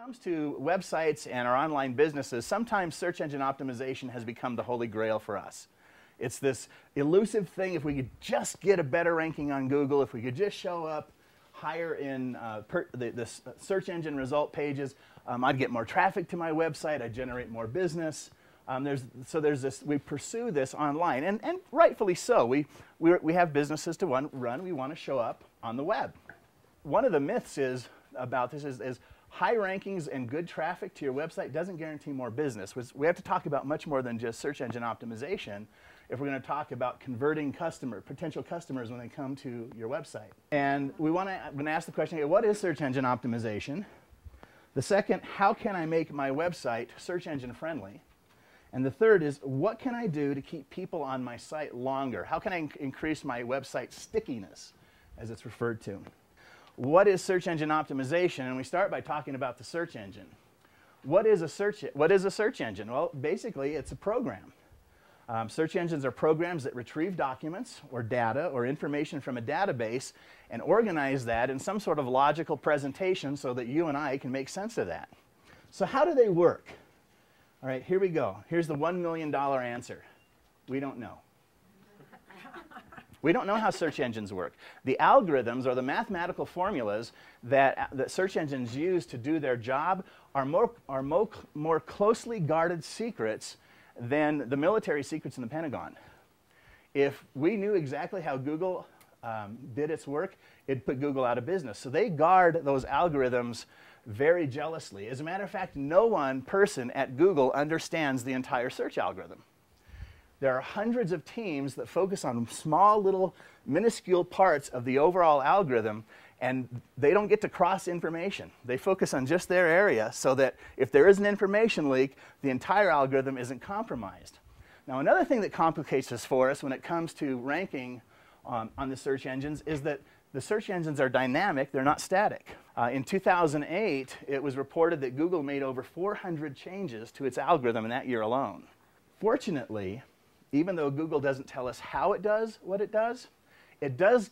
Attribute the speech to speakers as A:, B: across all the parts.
A: comes to websites and our online businesses, sometimes search engine optimization has become the holy grail for us. It's this elusive thing. If we could just get a better ranking on Google, if we could just show up higher in the search engine result pages, I'd get more traffic to my website, I'd generate more business. We pursue this online, and rightfully so. We have businesses to run. We want to show up on the web. One of the myths about this is high rankings and good traffic to your website doesn't guarantee more business. We have to talk about much more than just search engine optimization if we're going to talk about converting potential customers when they come to your website. And I'm going to ask the question, okay, what is search engine optimization? The second, how can I make my website search engine friendly? And the third is, what can I do to keep people on my site longer? How can I increase my website stickiness, as it's referred to? What is search engine optimization? And we start by talking about the search engine. What is a search engine? Well, basically, it's a program. Search engines are programs that retrieve documents or data or information from a database and organize that in some sort of logical presentation so that you and I can make sense of that. So how do they work? All right, here we go. Here's the $1 million answer. We don't know. We don't know how search engines work. The algorithms or the mathematical formulas that search engines use to do their job are more closely guarded secrets than the military secrets in the Pentagon. If we knew exactly how Google did its work, it'd put Google out of business. So they guard those algorithms very jealously. As a matter of fact, no one person at Google understands the entire search algorithm. There are hundreds of teams that focus on small little minuscule parts of the overall algorithm, and they don't get to cross information. They focus on just their area so that if there is an information leak, the entire algorithm isn't compromised. Now, another thing that complicates this for us when it comes to ranking on the search engines is that the search engines are dynamic, they're not static. In 2008, it was reported that Google made over 400 changes to its algorithm in that year alone. Fortunately, even though Google doesn't tell us how it does what it does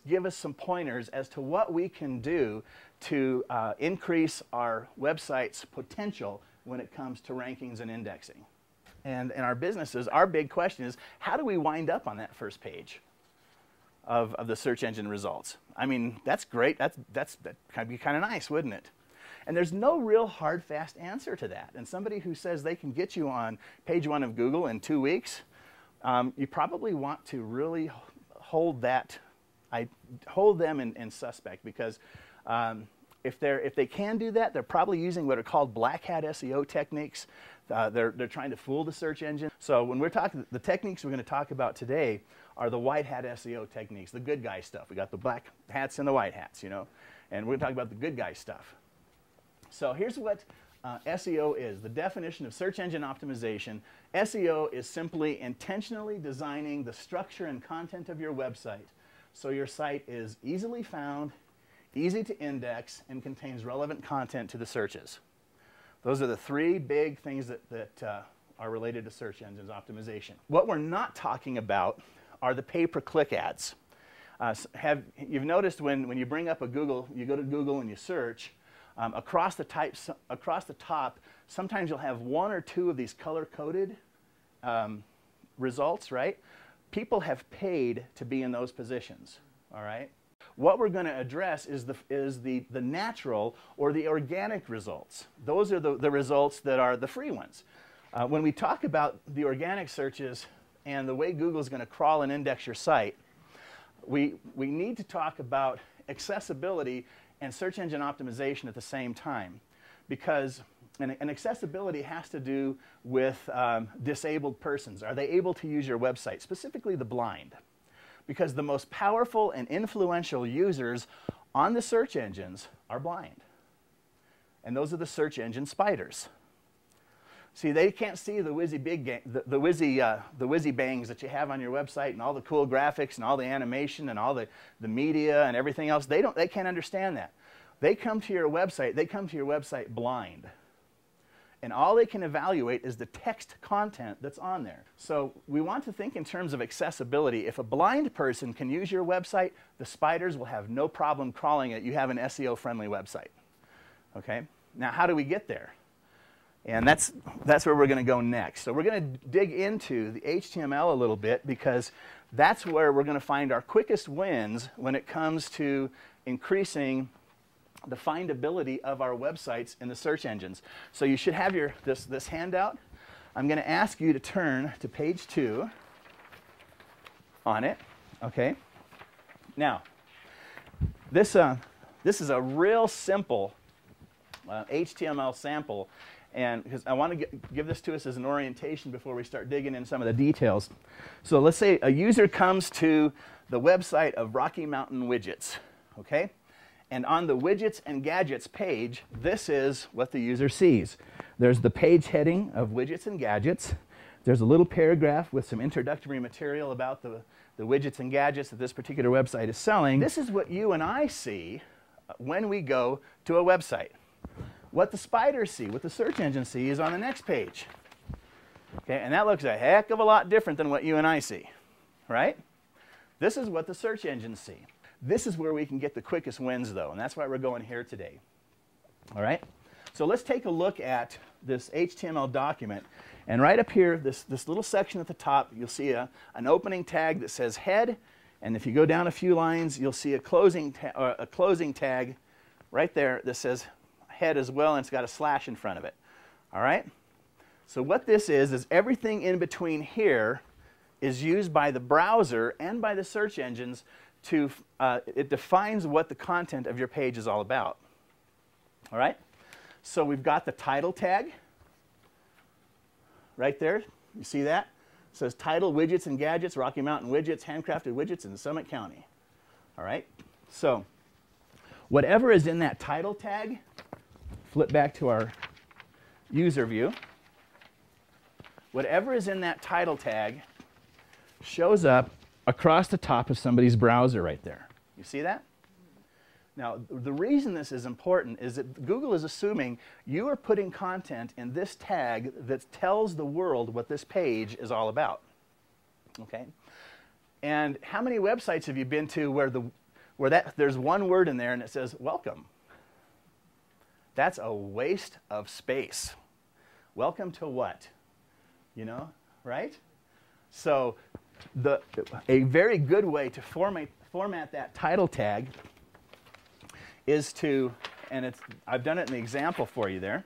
A: give us some pointers as to what we can do to increase our website's potential when it comes to rankings and indexing. And in our businesses, our big question is, how do we wind up on that first page of the search engine results? I mean, that's great. That would be kind of nice, wouldn't it? And there's no real hard, fast answer to that. And somebody who says they can get you on page 1 of Google in 2 weeks, you probably want to really hold them in suspect, because if they can do that, they're probably using what are called black hat SEO techniques. They're trying to fool the search engine. So when we're talking, the techniques we're going to talk about today are the white hat SEO techniques, the good guy stuff. We got the black hats and the white hats, you know, and we're going to talk about the good guy stuff. So here's what SEO is, the definition of search engine optimization. SEO is simply intentionally designing the structure and content of your website so your site is easily found, easy to index, and contains relevant content to the searches. Those are the 3 big things that are related to search engines optimization. What we're not talking about are the pay-per-click ads. You've noticed when you bring up a Google, you go to Google and you search, across the top, sometimes you'll have 1 or 2 of these color-coded results, right? People have paid to be in those positions, all right? What we're going to address is the natural or the organic results. Those are the results that are the free ones. When we talk about the organic searches and the way Google's going to crawl and index your site, we need to talk about accessibility and search engine optimization at the same time, because and accessibility has to do with disabled persons. Are they able to use your website, specifically the blind? Because the most powerful and influential users on the search engines are blind. And those are the search engine spiders. See, they can't see the whizzy bangs that you have on your website and all the cool graphics and all the animation and all the media and everything else. They can't understand that. They come to your website blind. And all they can evaluate is the text content that's on there. So we want to think in terms of accessibility. If a blind person can use your website, the spiders will have no problem crawling it. You have an SEO-friendly website. Okay? Now, how do we get there? And that's where we're going to go next. So we're going to dig into the HTML a little bit, because that's where we're going to find our quickest wins when it comes to increasing the findability of our websites in the search engines. So you should have this handout. I'm going to ask you to turn to page 2 on it. Okay. Now, this is a real simple HTML sample, and because I want to give this to us as an orientation before we start digging in some of the details. So let's say a user comes to the website of Rocky Mountain Widgets, okay? And on the Widgets and Gadgets page, this is what the user sees. There's the page heading of Widgets and Gadgets. There's a little paragraph with some introductory material about the widgets and gadgets that this particular website is selling. This is what you and I see when we go to a website. What the spiders see, what the search engine sees, is on the next page. Okay, and that looks a heck of a lot different than what you and I see, right? This is what the search engines see. This is where we can get the quickest wins, though, and that's why we're going here today. All right? So let's take a look at this HTML document. And right up here, this little section at the top, you'll see an opening tag that says head. And if you go down a few lines, you'll see a closing tag right there that says head as well, and it's got a slash in front of it. All right? So what this is everything in between here is used by the browser and by the search engines to, it defines what the content of your page is all about. All right? So we've got the title tag right there. You see that? It says title, widgets and gadgets, Rocky Mountain Widgets, handcrafted widgets in Summit County. All right? So whatever is in that title tag, flip back to our user view. Whatever is in that title tag shows up across the top of somebody's browser right there. You see that? Now, the reason this is important is that Google is assuming you are putting content in this tag that tells the world what this page is all about. Okay? And how many websites have you been to where there's one word in there and it says welcome? That's a waste of space. Welcome to what? You know, right? So a very good way to format that title tag is to, and I've done it in the example for you there.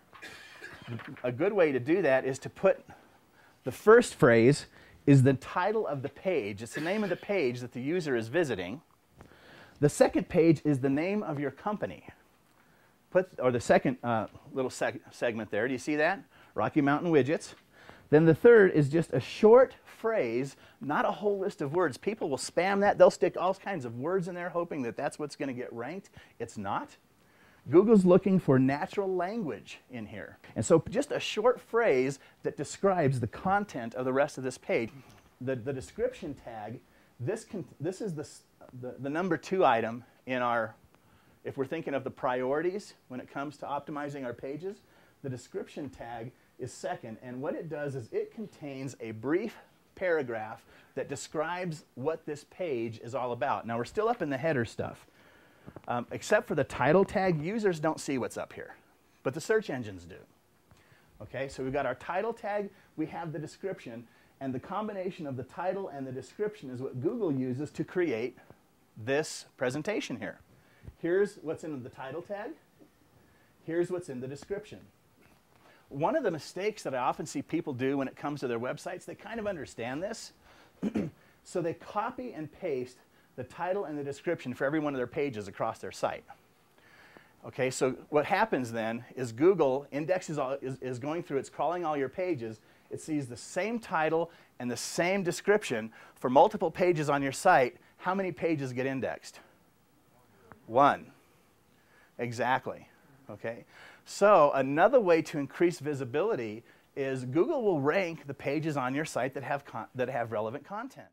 A: A good way to do that is to put the first phrase is the title of the page. It's the name of the page that the user is visiting. The second page is the name of your company. Or the second little segment there. Do you see that? Rocky Mountain Widgets. Then the third is just a short phrase, not a whole list of words. People will spam that. They'll stick all kinds of words in there hoping that that's what's going to get ranked. It's not. Google's looking for natural language in here. And so just a short phrase that describes the content of the rest of this page. The description tag, this is the number 2 item in our, if we're thinking of the priorities when it comes to optimizing our pages, the description tag is second, and what it does is it contains a brief paragraph that describes what this page is all about. Now we're still up in the header stuff. Except for the title tag, users don't see what's up here, but the search engines do. Okay, so we've got our title tag, we have the description, and the combination of the title and the description is what Google uses to create this presentation here. Here's what's in the title tag. Here's what's in the description. One of the mistakes that I often see people do when it comes to their websites, they kind of understand this. So they copy and paste the title and the description for every one of their pages across their site. Okay, so what happens then is Google is going through, it's crawling all your pages. It sees the same title and the same description for multiple pages on your site. How many pages get indexed? 1. Exactly. Okay. So another way to increase visibility is Google will rank the pages on your site that have relevant content.